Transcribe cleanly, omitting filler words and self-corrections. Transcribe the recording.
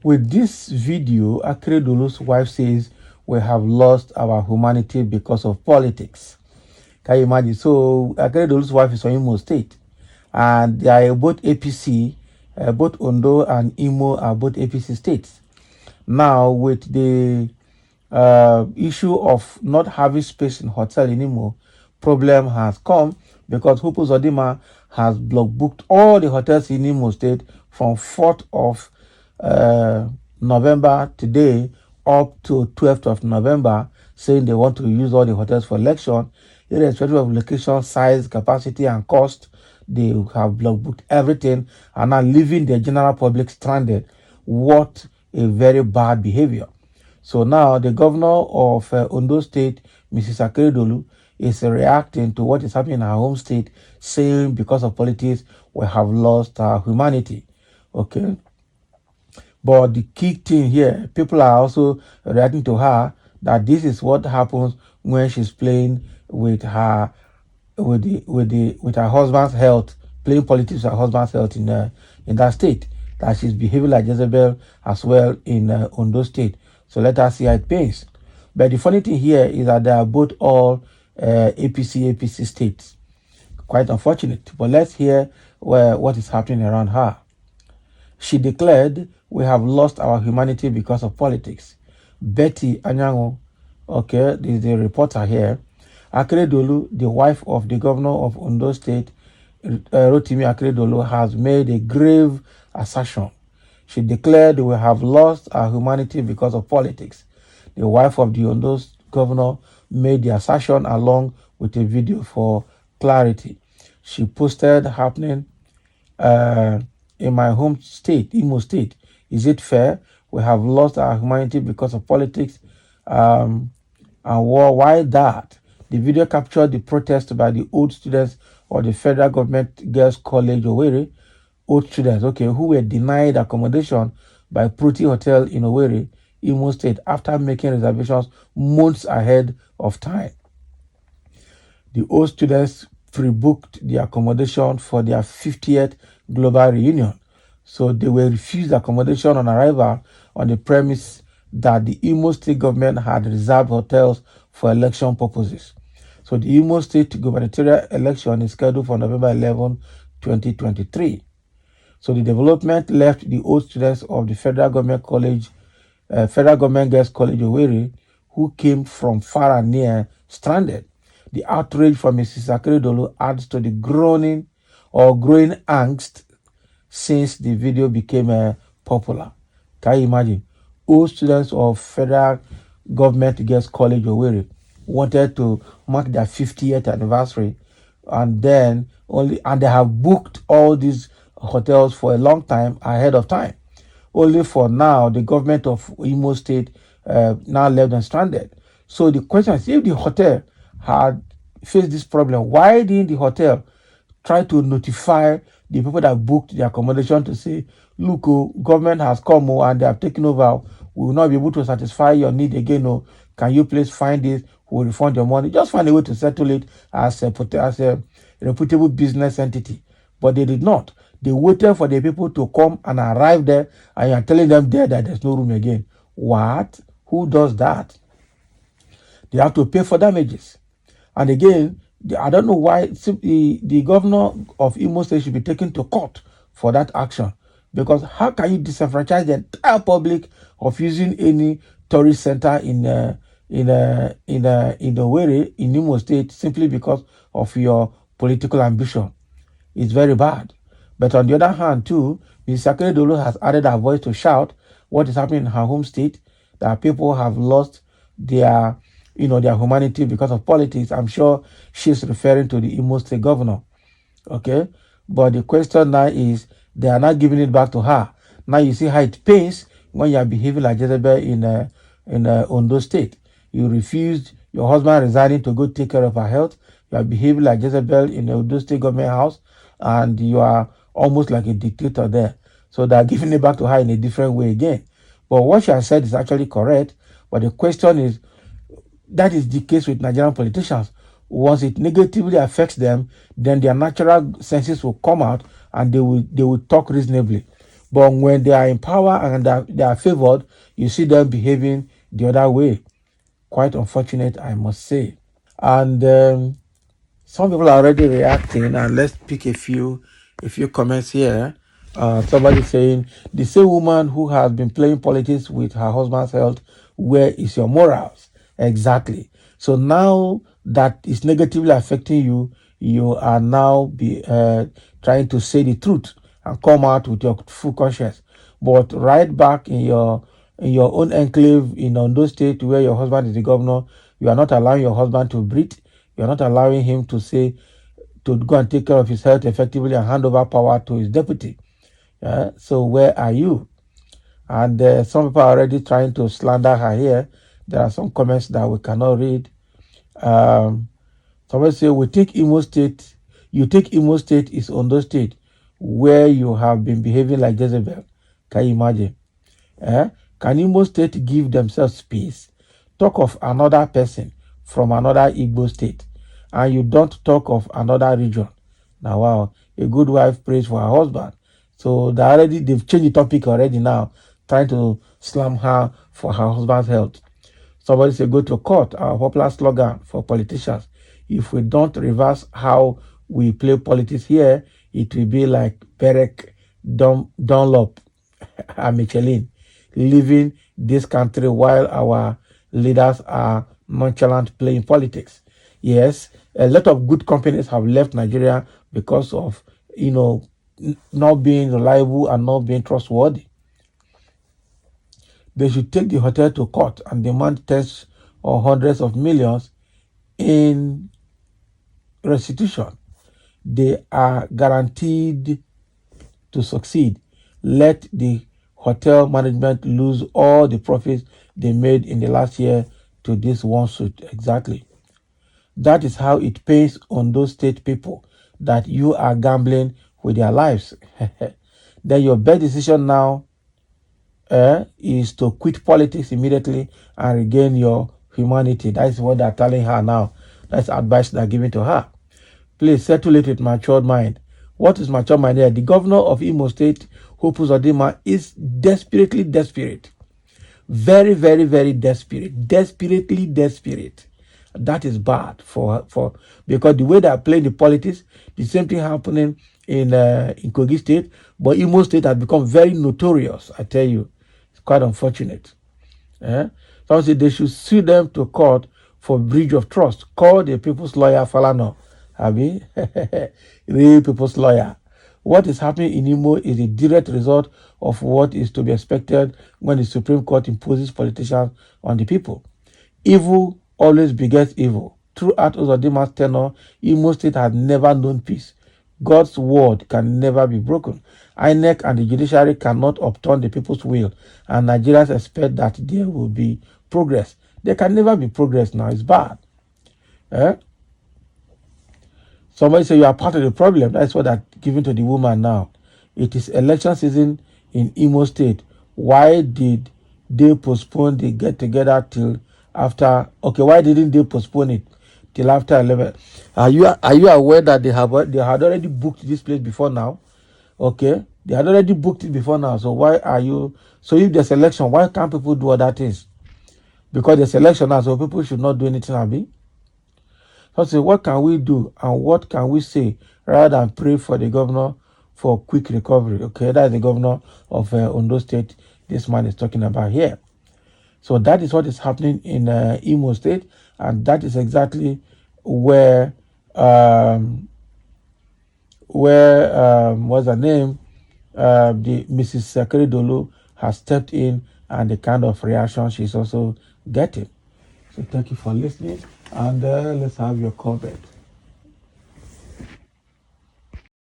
With this video, Akeredolu's wife says we have lost our humanity because of politics. Can you imagine? So Akeredolu's wife is from Imo State, and they are both APC. Both Ondo and Imo are both APC states. Now, with the issue of not having space in hotel in Imo, problem has come because Uzodinma has block booked all the hotels in Imo State from 4th of November today up to 12th of November, saying they want to use all the hotels for election, irrespective of location, size, capacity, and cost. They have block booked everything and are leaving the general public stranded. What a very bad behavior. So now the governor of Ondo State, Mrs. Akeredolu, is reacting to what is happening in her home state, saying because of politics, we have lost our humanity. Okay. But the key thing here, people are also reacting to her that this is what happens when she's playing with her with her husband's health, playing politics with her husband's health in that state. That she's behaving like Jezebel as well in Ondo State. So let us see how it pays. But the funny thing here is that they are both all APC states. Quite unfortunate. But let's hear what is happening around her. She declared, we have lost our humanity because of politics. Betty Anyango, okay, this is the reporter here. Akeredolu, the wife of the governor of Ondo State, Rotimi Akeredolu, has made a grave assertion. She declared, we have lost our humanity because of politics. The wife of the Ondo governor made the assertion along with a video for clarity. She posted happening in my home state, Imo State. Is it fair? We have lost our humanity because of politics. And why that? The video captured the protest by the old students of the Federal Government Girls College Owerri, old students, okay, who were denied accommodation by Proti Hotel in Owerri, Imo State, after making reservations months ahead of time. The old students pre-booked the accommodation for their 50th global reunion. So they were refused accommodation on arrival on the premise that the Imo State government had reserved hotels for election purposes. So the Imo State gubernatorial election is scheduled for November 11, 2023. So the development left the old students of the Federal Government Girls College Owerri, who came from far and near, stranded. The outrage from Mrs. Akeredolu adds to the growing angst since the video became popular. Can you imagine? Old students of Federal Government Girls College Owerri wanted to mark their 50th anniversary, and then they have booked all these hotels for a long time ahead of time. Only for now, the government of Imo State now left them stranded. So the question is, if the hotel had faced this problem, why didn't the hotel try to notify the people that booked the accommodation to say, look, government has come and they have taken over. We will not be able to satisfy your need again. Can you please find this? We will refund your money. Just find a way to settle it as a reputable business entity. But they did not. They waited for the people to come and arrive there, and you're telling them there that there's no room again. What? Who does that? They have to pay for damages. And again, I don't know why the governor of Imo State should be taken to court for that action. Because how can you disenfranchise the entire public of using any tourist center in Owerri, in Imo State, simply because of your political ambition? It's very bad. But on the other hand, too, Ms. Akeredolu has added her voice to shout what is happening in her home state, that people have lost their humanity because of politics. I'm sure she's referring to the Imo State governor. Okay? But the question now is, they are not giving it back to her. Now you see how it pains when you are behaving like Jezebel in Ondo State. You refused your husband resigning to go take care of her health. You are behaving like Jezebel in the Ondo State government house, and you are almost like a dictator there. So they are giving it back to her in a different way again. But what she has said is actually correct. But the question is, that is the case with Nigerian politicians. Once it negatively affects them, then their natural senses will come out and they will talk reasonably. But when they are in power and they are favored, you see them behaving the other way. Quite unfortunate, I must say. And some people are already reacting, and let's pick a few comments here. Somebody saying the same woman who has been playing politics with her husband's health, where is your morals? Exactly. So now that is negatively affecting you, you are now trying to say the truth and come out with your full conscience. But right back in your own enclave in Ondo State, where your husband is the governor, you are not allowing your husband to breathe. You are not allowing him to go and take care of his health effectively and hand over power to his deputy. So where are you? And some people are already trying to slander her here. There are some comments that we cannot read. Um, Somebody say, we take Imo State. You take Imo State is Ondo State, where you have been behaving like Jezebel. Can you imagine? Eh? Can Imo State give themselves space? Talk of another person from another Igbo state, and you don't talk of another region. Now, wow, a good wife prays for her husband. So they've changed the topic already now, trying to slam her for her husband's health. Somebody say, go to court, our popular slogan for politicians. If we don't reverse how we play politics here, it will be like Berek Dunlop and Michelin leaving this country while our leaders are nonchalant playing politics. Yes, a lot of good companies have left Nigeria because of not being reliable and not being trustworthy. They should take the hotel to court and demand tens or hundreds of millions in restitution. They are guaranteed to succeed. Let the hotel management lose all the profits they made in the last year to this one suit. Exactly. That is how it pays on those state people that you are gambling with their lives. Then your best decision now is to quit politics immediately and regain your humanity. That is what they're telling her now. That's advice they're giving to her. Please settle it with matured mind. What is matured mind here? The governor of Imo State, Uzodinma, is desperately desperate. Very, very, very desperate. Desperately desperate. That is bad for because the way they are playing the politics, the same thing happening in Kogi State, but Imo State has become very notorious. I tell you, it's quite unfortunate. Some say they should sue them to court for breach of trust. Call the people's lawyer Falano. Abi, real people's lawyer. What is happening in Imo is a direct result of what is to be expected when the Supreme Court imposes politicians on the people. Evil always begets evil. Throughout Uzodinma's tenure, Imo State has never known peace. God's word can never be broken. INEC and the judiciary cannot upturn the people's will, and Nigerians expect that there will be progress. There can never be progress now. It's bad. Eh? Somebody say you are part of the problem. That's what they're giving to the woman now. It is election season in Imo State. Why did they postpone the get together till after? Okay, why didn't they postpone it till after 11? Are you aware that they had already booked this place before now? Okay, they had already booked it before now. So why are you? So if there's election, why can't people do other things? Because there's election now, so people should not do anything. Abi. So say, what can we do and what can we say rather than pray for the governor for quick recovery? Okay, that is the governor of Ondo State this man is talking about here. So that is what is happening in Imo State, and that is exactly where what's her name? The Mrs. Sakeredolu has stepped in, and the kind of reaction she's also getting. So thank you for listening, and let's have your comment.